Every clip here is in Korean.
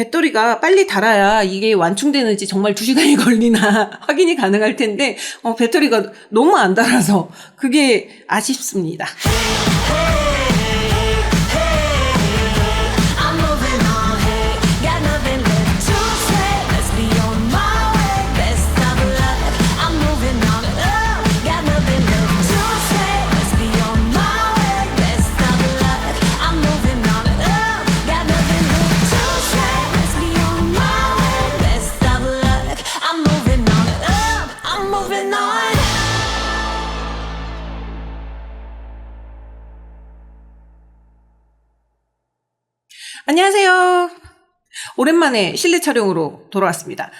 배터리가 빨리 닳아야 이게 완충되는지 정말 2시간이 걸리나 확인이 가능할 텐데 배터리가 너무 안 닳아서 그게 아쉽습니다. 안녕하세요. 오랜만에 실내 촬영으로 돌아왔습니다.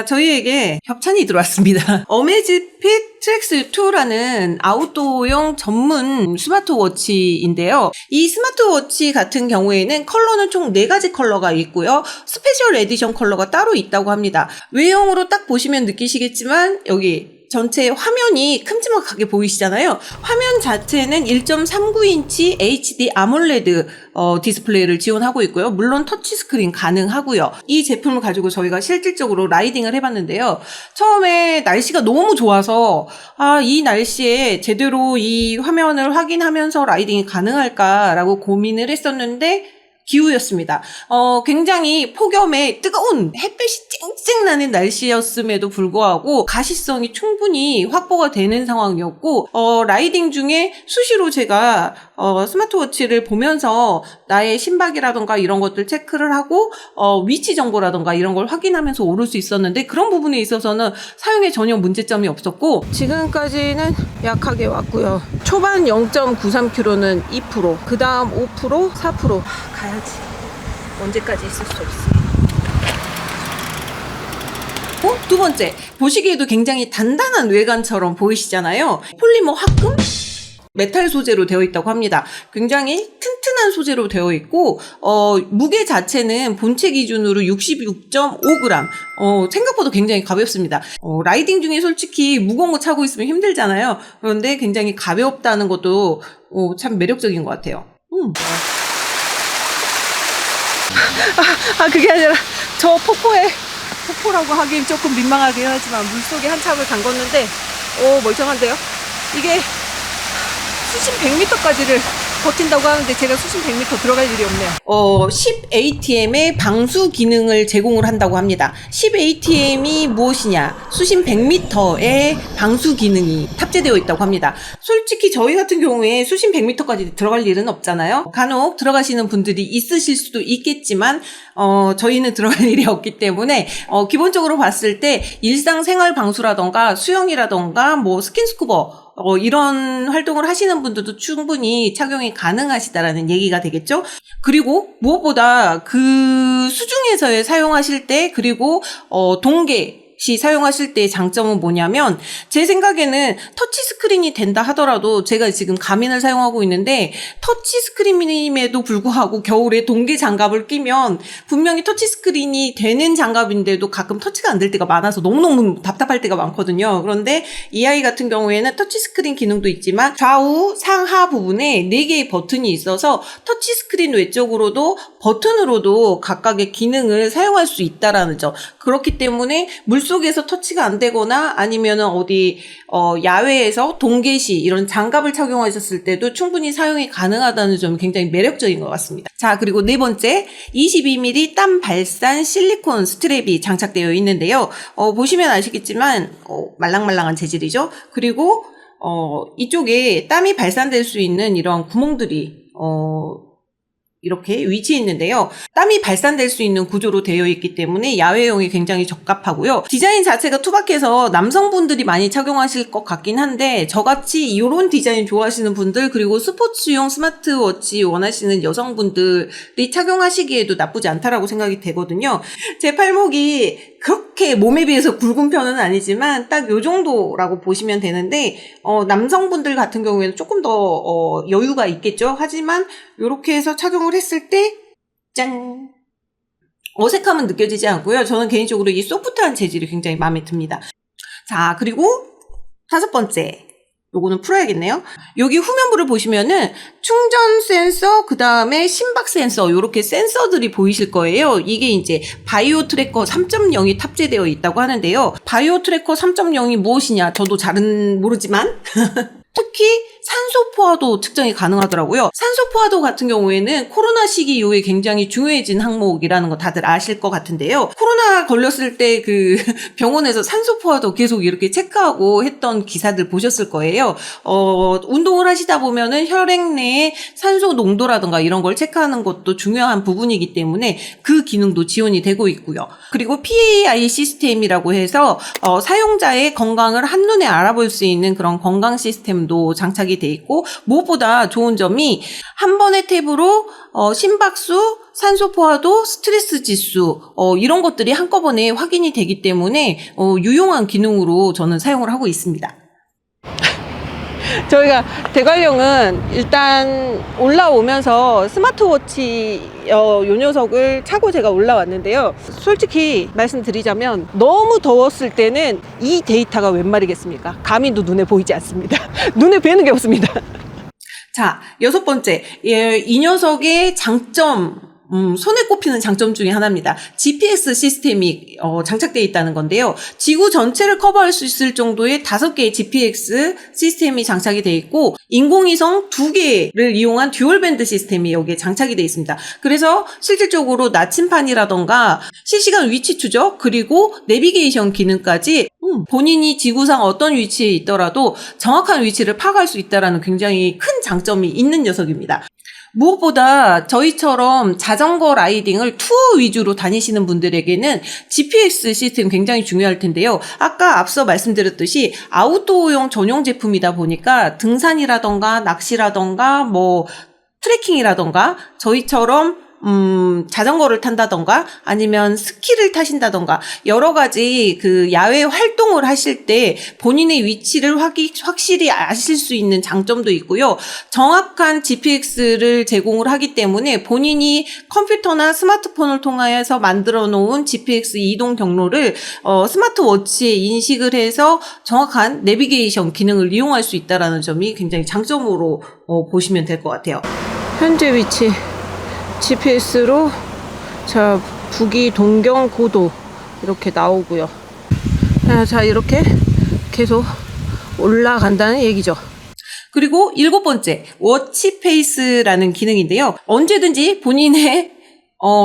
저희에게 협찬이 들어왔습니다. 어메이지핏 트랙스 2라는 아웃도어용 전문 스마트워치인데요. 이 스마트워치 같은 경우에는 컬러는 총 4가지 컬러가 있고요. 스페셜 에디션 컬러가 따로 있다고 합니다. 외형으로 딱 보시면 느끼시겠지만 여기 전체 화면이 큼지막하게 보이시잖아요. 화면 자체는 1.39인치 HD 아몰레드 디스플레이를 지원하고 있고요. 물론 터치스크린 가능하고요. 이 제품을 가지고 저희가 실질적으로 라이딩을 해봤는데요. 처음에 날씨가 너무 좋아서 이 날씨에 제대로 이 화면을 확인하면서 라이딩이 가능할까라고 고민을 했었는데 기후였습니다. 굉장히 폭염에 뜨거운 햇볕이 쨍쨍 나는 날씨였음에도 불구하고 가시성이 충분히 확보가 되는 상황이었고, 라이딩 중에 수시로 제가 스마트워치를 보면서 나의 심박이라던가 이런 것들 체크를 하고 위치 정보라던가 이런 걸 확인하면서 오를 수 있었는데, 그런 부분에 있어서는 사용에 전혀 문제점이 없었고, 지금까지는 약하게 왔고요. 초반 0.93km는 2%, 그 다음 5%, 4%. 가야지. 언제까지 있을 수 없어. 두 번째, 보시기에도 굉장히 단단한 외관처럼 보이시잖아요. 폴리머 합금? 메탈 소재로 되어 있다고 합니다. 굉장히 튼튼한 소재로 되어 있고, 무게 자체는 본체 기준으로 66.5g. 생각보다 굉장히 가볍습니다. 라이딩 중에 솔직히 무거운 거 차고 있으면 힘들잖아요. 그런데 굉장히 가볍다는 것도 참 매력적인 것 같아요. 그게 아니라 저 폭포라고 하긴 조금 민망하긴 하지만 물속에 한참을 담궜는데 멀쩡한데요? 이게 수심 100m까지를 버틴다고 하는데 제가 수심 100m 들어갈 일이 없네요. 10ATM의 방수 기능을 제공을 한다고 합니다. 10ATM이 무엇이냐? 수심 100m의 방수 기능이 탑재되어 있다고 합니다. 솔직히 저희 같은 경우에 수심 100m까지 들어갈 일은 없잖아요. 간혹 들어가시는 분들이 있으실 수도 있겠지만 저희는 들어갈 일이 없기 때문에 기본적으로 봤을 때 일상생활 방수라던가 수영이라던가 뭐 스킨스쿠버 이런 활동을 하시는 분들도 충분히 착용이 가능하시다라는 얘기가 되겠죠. 그리고 무엇보다 그 수중에서의 사용하실 때, 그리고 동계 사용하실 때의 장점은 뭐냐면, 제 생각에는 터치 스크린이 된다 하더라도, 제가 지금 가민을 사용하고 있는데 터치 스크린임에도 불구하고 겨울에 동계 장갑을 끼면 분명히 터치 스크린이 되는 장갑인데도 가끔 터치가 안 될 때가 많아서 너무너무 답답할 때가 많거든요. 그런데 이 아이 같은 경우에는 터치 스크린 기능도 있지만 좌우 상하 부분에 4개의 버튼이 있어서 터치 스크린 외적으로도 버튼으로도 각각의 기능을 사용할 수 있다라는 점. 그렇기 때문에 물속에서 터치가 안 되거나 아니면은 어디 야외에서 동계시 이런 장갑을 착용하셨을 때도 충분히 사용이 가능하다는 점이 굉장히 매력적인 것 같습니다. 자, 그리고 네 번째, 22mm 땀 발산 실리콘 스트랩이 장착되어 있는데요. 보시면 아시겠지만 말랑말랑한 재질이죠. 그리고 이쪽에 땀이 발산될 수 있는 이런 구멍들이 이렇게 위치해 있는데요. 땀이 발산될 수 있는 구조로 되어 있기 때문에 야외용이 굉장히 적합하고요. 디자인 자체가 투박해서 남성분들이 많이 착용하실 것 같긴 한데, 저같이 이런 디자인 좋아하시는 분들, 그리고 스포츠용 스마트워치 원하시는 여성분들이 착용하시기에도 나쁘지 않다라고 생각이 되거든요. 제 팔목이 그렇게 몸에 비해서 굵은 편은 아니지만 딱 요 정도라고 보시면 되는데, 남성분들 같은 경우에는 조금 더 여유가 있겠죠. 하지만 이렇게 해서 착용을 했을 때 짠! 어색함은 느껴지지 않고요. 저는 개인적으로 이 소프트한 재질이 굉장히 마음에 듭니다. 자, 그리고 5번째, 요거는 풀어야겠네요. 여기 후면부를 보시면은 충전 센서, 그 다음에 심박 센서, 요렇게 센서들이 보이실 거예요. 이게 이제 바이오 트래커 3.0이 탑재되어 있다고 하는데요. 바이오 트래커 3.0이 무엇이냐? 저도 잘은 모르지만 특히 산소 포화도 측정이 가능하더라고요. 산소 포화도 같은 경우에는 코로나 시기 이후에 굉장히 중요해진 항목이라는 거 다들 아실 것 같은데요. 코로나 걸렸을 때 그 병원에서 산소 포화도 계속 이렇게 체크하고 했던 기사들 보셨을 거예요. 운동을 하시다 보면은 혈액 내에 산소 농도라든가 이런 걸 체크하는 것도 중요한 부분이기 때문에 그 기능도 지원이 되고 있고요. 그리고 PAI 시스템이라고 해서 사용자의 건강을 한눈에 알아볼 수 있는 그런 건강 시스템도 장착이 돼 있고, 무엇보다 좋은 점이 한 번의 탭으로 심박수, 산소 포화도, 스트레스 지수 이런 것들이 한꺼번에 확인이 되기 때문에 유용한 기능으로 저는 사용을 하고 있습니다. 저희가 대관령은 일단 올라오면서 스마트워치 요 녀석을 차고 제가 올라왔는데요. 솔직히 말씀드리자면 너무 더웠을 때는 이 데이터가 웬 말이겠습니까? 감히도 눈에 보이지 않습니다. 눈에 뵈는 게 없습니다. 자, 6번째. 이 녀석의 장점, 손에 꼽히는 장점 중에 하나입니다. GPS 시스템이 장착되어 있다는 건데요. 지구 전체를 커버할 수 있을 정도의 5개의 GPS 시스템이 장착이 되어 있고, 인공위성 2개를 이용한 듀얼밴드 시스템이 여기에 장착이 되어 있습니다. 그래서 실질적으로 나침판이라던가 실시간 위치 추적, 그리고 내비게이션 기능까지 본인이 지구상 어떤 위치에 있더라도 정확한 위치를 파악할 수 있다는 굉장히 큰 장점이 있는 녀석입니다. 무엇보다 저희처럼 자전거 라이딩을 투어 위주로 다니시는 분들에게는 GPS 시스템 굉장히 중요할 텐데요. 아까 앞서 말씀드렸듯이 아웃도어용 전용 제품이다 보니까 등산이라던가 낚시라던가 뭐 트레킹이라던가 저희처럼 자전거를 탄다던가 아니면 스키를 타신다던가 여러 가지 그 야외 활동을 하실 때 본인의 위치를 확실히 아실 수 있는 장점도 있고요. 정확한 GPX를 제공을 하기 때문에 본인이 컴퓨터나 스마트폰을 통하여서 만들어 놓은 GPX 이동 경로를 스마트워치에 인식을 해서 정확한 내비게이션 기능을 이용할 수 있다는 점이 굉장히 장점으로 보시면 될 것 같아요. 현재 위치 GPS로 자 북위 동경 고도 이렇게 나오고요. 자 이렇게 계속 올라간다는 얘기죠. 그리고 7번째 워치페이스라는 기능인데요. 언제든지 본인의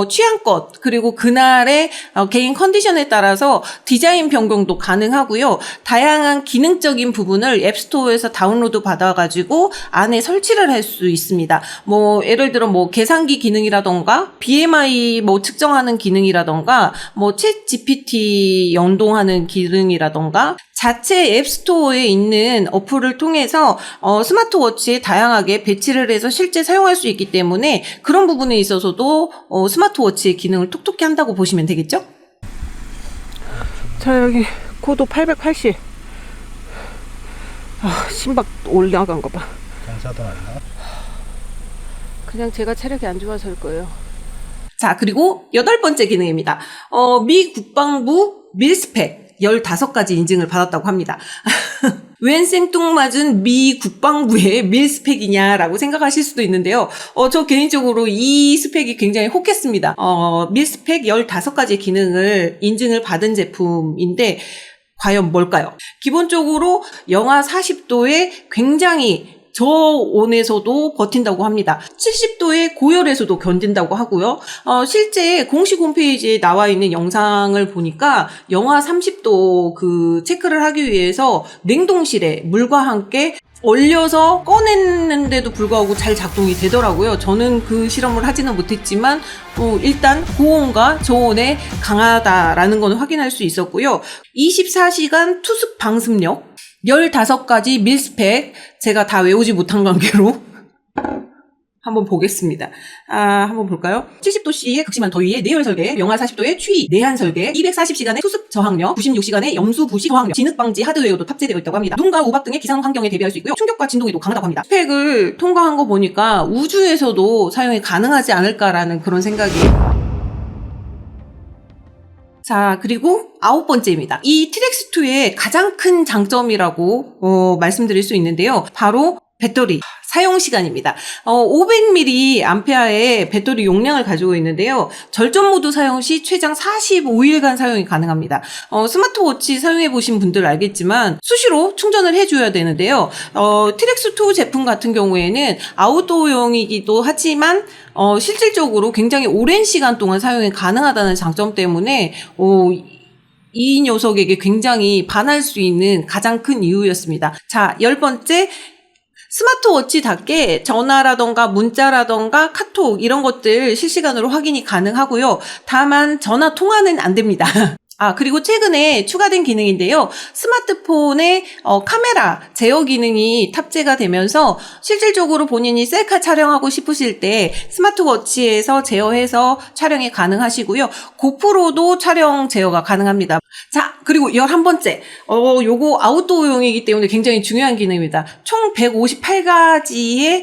취향껏 그리고 그날의 개인 컨디션에 따라서 디자인 변경도 가능하고요. 다양한 기능적인 부분을 앱스토어에서 다운로드 받아가지고 안에 설치를 할 수 있습니다. 뭐 예를 들어 뭐 계산기 기능이라던가 BMI 뭐 측정하는 기능이라던가 뭐 챗 GPT 연동하는 기능이라던가 자체 앱스토어에 있는 어플을 통해서 스마트워치에 다양하게 배치를 해서 실제 사용할 수 있기 때문에 그런 부분에 있어서도 스마트워치의 기능을 톡톡히 한다고 보시면 되겠죠? 자 여기 고도 880 심박 올라간 거 봐. 경사도 아닌가? 그냥 제가 체력이 안 좋아서일 거예요. 자 그리고 8번째 기능입니다. 미 국방부 밀스펙 15가지 인증을 받았다고 합니다. 웬 생뚱맞은 미 국방부의 밀스펙이냐라고 생각하실 수도 있는데요. 저 개인적으로 이 스펙이 굉장히 혹했습니다. 밀스펙 15가지 기능을 인증을 받은 제품인데 과연 뭘까요? 기본적으로 영하 40도에 굉장히 저온에서도 버틴다고 합니다. 70도의 고열에서도 견딘다고 하고요. 실제 공식 홈페이지에 나와 있는 영상을 보니까 영하 30도 그 체크를 하기 위해서 냉동실에 물과 함께 얼려서 꺼냈는데도 불구하고 잘 작동이 되더라고요. 저는 그 실험을 하지는 못했지만 일단 고온과 저온에 강하다라는 건 확인할 수 있었고요. 24시간 투습 방습력 15가지 밀스펙 제가 다 외우지 못한 관계로 한번 보겠습니다. 한번 볼까요? 70도씨의 극심한 더위에 내열 설계, 영하 40도의 추위, 내한 설계, 240시간의 투습 저항력, 96시간의 염수 부시 저항력, 진흙 방지 하드웨어도 탑재되어 있다고 합니다. 눈과 우박 등의 기상 환경에 대비할 수 있고요. 충격과 진동에도 강하다고 합니다. 스펙을 통과한 거 보니까 우주에서도 사용이 가능하지 않을까라는 그런 생각이 자, 그리고 9번째입니다. 이 트랙스2의 가장 큰 장점이라고 말씀드릴 수 있는데요. 바로 배터리 사용 시간입니다. 500mAh의 배터리 용량을 가지고 있는데요. 절전 모드 사용 시 최장 45일간 사용이 가능합니다. 스마트워치 사용해 보신 분들 알겠지만 수시로 충전을 해줘야 되는데요. 트랙스2 제품 같은 경우에는 아웃도어용이기도 하지만 실질적으로 굉장히 오랜 시간 동안 사용이 가능하다는 장점 때문에 이 녀석에게 굉장히 반할 수 있는 가장 큰 이유였습니다. 자, 10번째. 스마트워치답게 전화라던가 문자라던가 카톡 이런 것들 실시간으로 확인이 가능하고요. 다만 전화 통화는 안 됩니다. 그리고 최근에 추가된 기능인데요. 스마트폰에 카메라 제어 기능이 탑재가 되면서 실질적으로 본인이 셀카 촬영하고 싶으실 때 스마트워치에서 제어해서 촬영이 가능하시고요. 고프로도 촬영 제어가 가능합니다. 자, 그리고 11번째. 요거 아웃도어용이기 때문에 굉장히 중요한 기능입니다. 총 158가지의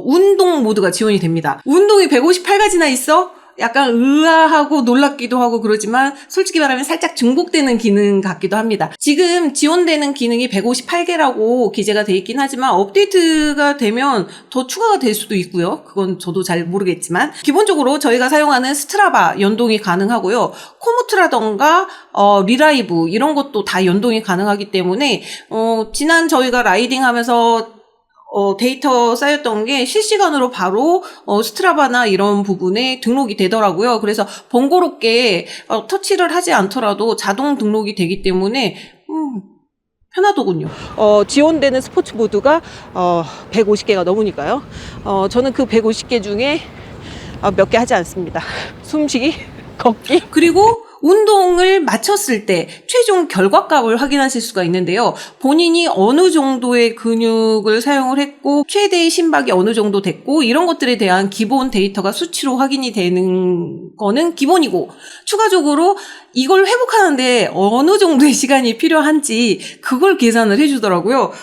운동 모드가 지원이 됩니다. 운동이 158가지나 있어? 약간 의아하고 놀랍기도 하고 그러지만 솔직히 말하면 살짝 중복되는 기능 같기도 합니다. 지금 지원되는 기능이 158개라고 기재가 돼 있긴 하지만 업데이트가 되면 더 추가가 될 수도 있고요. 그건 저도 잘 모르겠지만 기본적으로 저희가 사용하는 스트라바 연동이 가능하고요. 코모트라던가 리라이브 이런 것도 다 연동이 가능하기 때문에 지난 저희가 라이딩 하면서 데이터 쌓였던 게 실시간으로 바로 스트라바나 이런 부분에 등록이 되더라고요. 그래서 번거롭게 터치를 하지 않더라도 자동 등록이 되기 때문에 편하더군요. 지원되는 스포츠 모드가 150개가 넘으니까요. 저는 그 150개 중에 몇 개 하지 않습니다. 숨쉬기, 걷기, 그리고 운동을 마쳤을 때 최종 결과값을 확인하실 수가 있는데요. 본인이 어느 정도의 근육을 사용을 했고 최대의 심박이 어느 정도 됐고 이런 것들에 대한 기본 데이터가 수치로 확인이 되는 거는 기본이고 추가적으로 이걸 회복하는데 어느 정도의 시간이 필요한지 그걸 계산을 해주더라고요.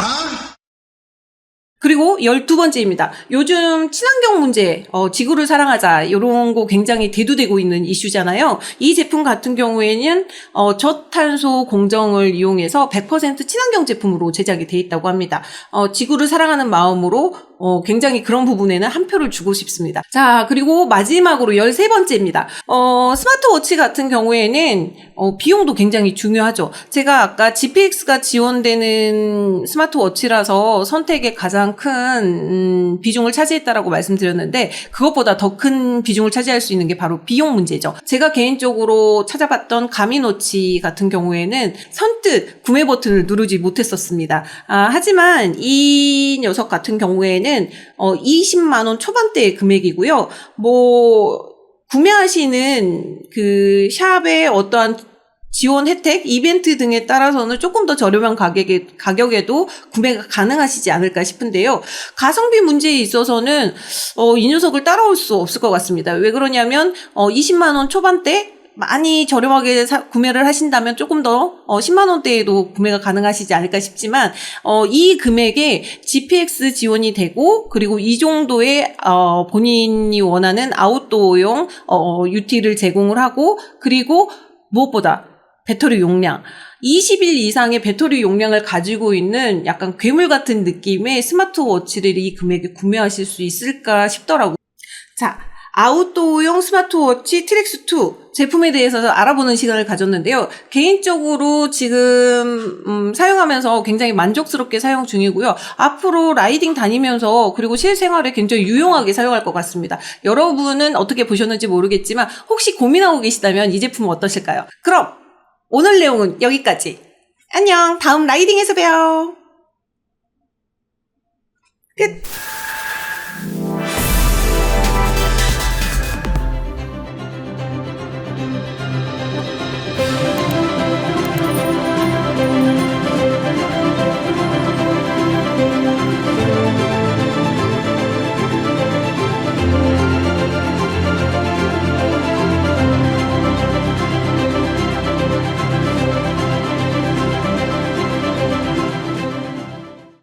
그리고 12번째입니다. 요즘 친환경 문제, 지구를 사랑하자 이런 거 굉장히 대두되고 있는 이슈잖아요. 이 제품 같은 경우에는 저탄소 공정을 이용해서 100% 친환경 제품으로 제작이 돼 있다고 합니다. 지구를 사랑하는 마음으로 굉장히 그런 부분에는 한 표를 주고 싶습니다. 자, 그리고 마지막으로 13번째입니다. 스마트워치 같은 경우에는 비용도 굉장히 중요하죠. 제가 아까 GPX가 지원되는 스마트워치라서 선택에 가장 큰 비중을 차지했다라고 말씀드렸는데 그것보다 더 큰 비중을 차지할 수 있는 게 바로 비용 문제죠. 제가 개인적으로 찾아봤던 가미노치 같은 경우에는 선뜻 구매 버튼을 누르지 못했었습니다. 하지만 이 녀석 같은 경우에는 20만 원 초반대의 금액이고요. 구매하시는 그 샵의 어떠한 지원 혜택, 이벤트 등에 따라서는 조금 더 저렴한 가격에도 구매가 가능하시지 않을까 싶은데요. 가성비 문제에 있어서는 이 녀석을 따라올 수 없을 것 같습니다. 왜 그러냐면 20만 원 초반대 많이 저렴하게 구매를 하신다면 조금 더 10만 원대에도 구매가 가능하시지 않을까 싶지만 이 금액에 GPX 지원이 되고 그리고 이 정도의 본인이 원하는 아웃도어용 UT를 제공을 하고 그리고 무엇보다 배터리 용량 20일 이상의 배터리 용량을 가지고 있는 약간 괴물 같은 느낌의 스마트워치를 이 금액에 구매하실 수 있을까 싶더라고요. 자, 아웃도어용 스마트워치 트랙스2 제품에 대해서 알아보는 시간을 가졌는데요. 개인적으로 지금 사용하면서 굉장히 만족스럽게 사용 중이고요. 앞으로 라이딩 다니면서 그리고 실생활에 굉장히 유용하게 사용할 것 같습니다. 여러분은 어떻게 보셨는지 모르겠지만 혹시 고민하고 계시다면 이 제품은 어떠실까요? 그럼 오늘 내용은 여기까지. 안녕. 다음 라이딩에서 봬요. 끝.